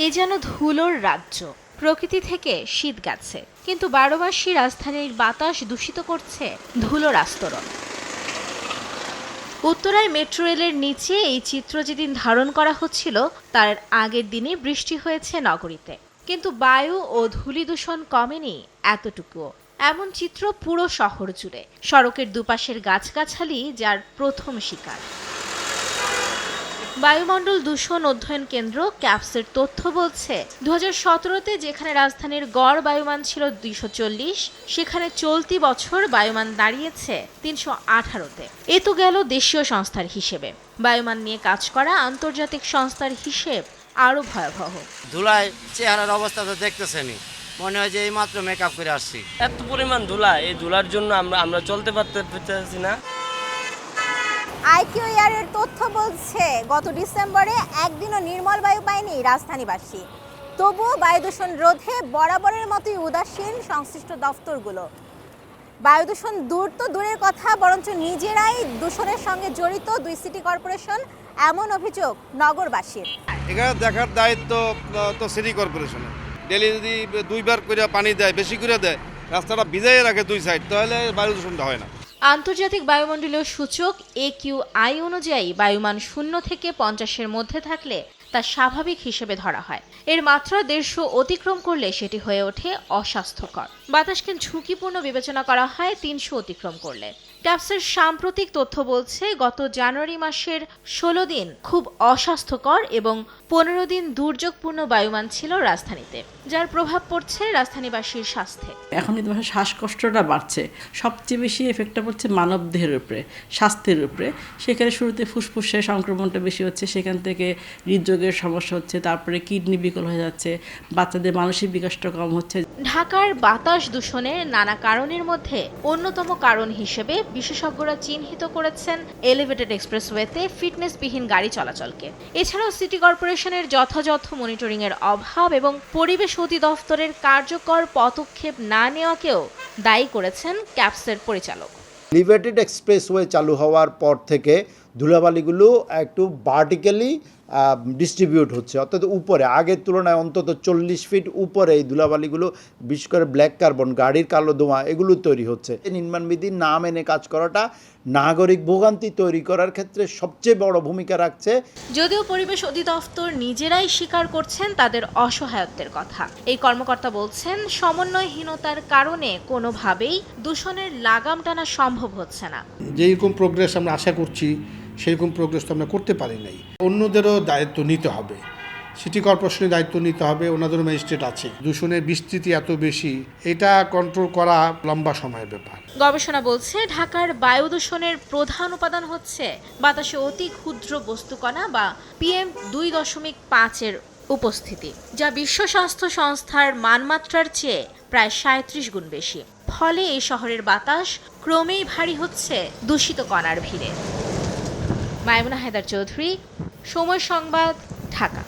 এ যেন ধুলোর রাজ্য। প্রকৃতি থেকে শীত গেছে, কিন্তু ১২ মাসই রাজধানীর বাতাস দূষিত করছে ধুলোর আস্তরণ। উত্তরায় মেট্রো রেলের নিচে এই চিত্র যেদিন ধারণ করা হচ্ছিল, তার আগের দিনে বৃষ্টি হয়েছে নগরীতে, কিন্তু বায়ু ও ধূলি দূষণ কমেনি এতটুকুও। এমন চিত্র পুরো শহর জুড়ে, সড়কের দুপাশের গাছগাছালি যার প্রথম শিকার। বায়ুমণ্ডল দূষণ অধ্যয়ন কেন্দ্র ক্যাপসের তথ্য বলছে, ২০১৭-তে যেখানে রাজধানীর গড় বায়ুমান ছিল ২৪০, সেখানে চলতি বছর বায়ুমান দাঁড়িয়েছে ৩১৮-তে। এ তো গেল দেশীয় সংস্থার হিসেবে। বায়ুমান নিয়ে কাজ করা আন্তর্জাতিক সংস্থার হিসেব আরো ভয়াবহ। ধুলায় চেহারার অবস্থা তো দেখতেছেনই, মনে হয় যে এই মাত্র মেকআপ করে আসছি। এত পরিমাণ ধুলা, এই ধুলার জন্য আমরা চলতে পারতেছি না। আইকিউইআর-এর তথ্য বলছে, গত ডিসেম্বরে একদিনও নির্মল বায়ু পায়নি রাজধানীবাসী। তবুও বায়ু দূষণ রোধে বরাবরের মতোই উদাসীন সংশ্লিষ্ট দফতরগুলো। বায়ু দূষণ দূর তো দূরের কথা, বরঞ্চ নিজেরাই দূষণের সঙ্গে জড়িত দুই সিটি কর্পোরেশন, এমন অভিযোগ নগরবাসীর। এখানে দেখার দায়িত্ব তো সিটি কর্পোরেশনের। ডেলি যদি 2 বার করে পানি দেয়, বেশি করে দেয়, রাস্তাটা ভিজাইয়ে রাখে 2 সাইড, তাহলে বায়ু দূষণটা হয় না। আন্তর্জাতিক বায়ুমণ্ডলীয় সূচক AQI অনুযায়ী বায়ুমান 0 থেকে 50-এর মধ্যে থাকলে তা স্বাভাবিক হিসেবে ধরা হয়। এর মাত্রা 150 অতিক্রম করলে সেটি হয়ে ওঠে অস্বাস্থ্যকর। বাতাসকে ঝুঁকিপূর্ণ বিবেচনা করা হয় 300 অতিক্রম করলে। ক্যাপসের সাম্প্রতিক তথ্য বলছে, গত জানুয়ারি মাসের 16 দিন খুব অস্বাস্থ্যকর এবং 15 দিন দুর্যোগপূর্ণ বায়ুমান ছিল রাজধানীতে, যার প্রভাব পড়ছে রাজধানীবাসীর স্বাস্থ্যে। এখন কিন্তু শ্বাসকষ্টটা বাড়ছে, সবচেয়ে বেশি এফেক্টটা পড়ছে মানবদেহের উপরে, স্বাস্থ্যের উপরে। সেখানে শুরুতে ফুসফুসের সংক্রমণটা বেশি হচ্ছে, সেখান থেকে হৃদরোগের সমস্যা হচ্ছে, তারপরে কিডনি বিকল হয়ে যাচ্ছে, বাচ্চাদের মানসিক বিকাশটা কম হচ্ছে। ঢাকার বাতাস দূষণের নানা কারণের মধ্যে অন্যতম কারণ হিসেবে বিশেষজ্ঞরা চিহ্নিত করেছেন এলিভেটেড এক্সপ্রেসওয়েতে ফিটনেসবিহীন গাড়ি চলাচলকে। এছাড়াও সিটি কর্পোরেশনের যথাযথ মনিটরিংয়ের অভাব এবং পরিবেশ অধিদপ্তরের কার্যকর পদক্ষেপ না নেওয়াকেও দায়ী করেছেন ক্যাপসের পরিচালক। এলিভেটেড এক্সপ্রেসওয়ে চালু হওয়ার পর থেকে ধুলাবালিগুলো একটু ভার্টিক্যালি ডিস্ট্রিবিউট হচ্ছে, অর্থাৎ উপরে আগের তুলনায় অন্তত 40 ফিট উপরে এই ধুলাবালিগুলো, বিশেষ করে ব্ল্যাক কার্বন, গাড়ির কালো ধোঁয়া, এগুলো তৈরি হচ্ছে। নির্মাণবিধি না মেনে কাজ করাটা নাগরিক ভোগান্তি তৈরি করার ক্ষেত্রে সবচেয়ে বড় ভূমিকা রাখছে। যদিও পরিবেশ অধিদপ্তর নিজেরাই স্বীকার করছেন তাদের অসহায়ত্বের কথা। এই কর্মকর্তা বলছেন, সমন্বয়হীনতার কারণে কোনোভাবেই দূষণের লাগাম টানা সম্ভব হচ্ছে না। যেরকম প্রোগ্রেস আমরা আশা করছি সেরকম প্রোগ্রেস তো আমরা করতে পারি নাই। অন্যদেরও দায়িত্ব নিতে হবে, সিটি কর্পোরেশনের দায়িত্ব নিতে হবে, ওনাদেরও ম্যাজিস্ট্রেট আছে। দূষণের বিস্তৃতি এত বেশি, এটা কন্ট্রোল করা লম্বা সময়ের ব্যাপার। গবেষণা বলছে, ঢাকার বায়ু দূষণের প্রধান উপাদান হচ্ছে বাতাসে অতি ক্ষুদ্র বস্তুকণা বা PM2.5-এর উপস্থিতি, যা বিশ্ব স্বাস্থ্য সংস্থার মানমাত্রার চেয়ে প্রায় 37 গুণ বেশি। ফলে এই শহরের বাতাস ক্রমেই ভারী হচ্ছে দূষিত কণার ভিড়ে। মাইমুনা হায়দার চৌধুরী, সময় সংবাদ, ঢাকা।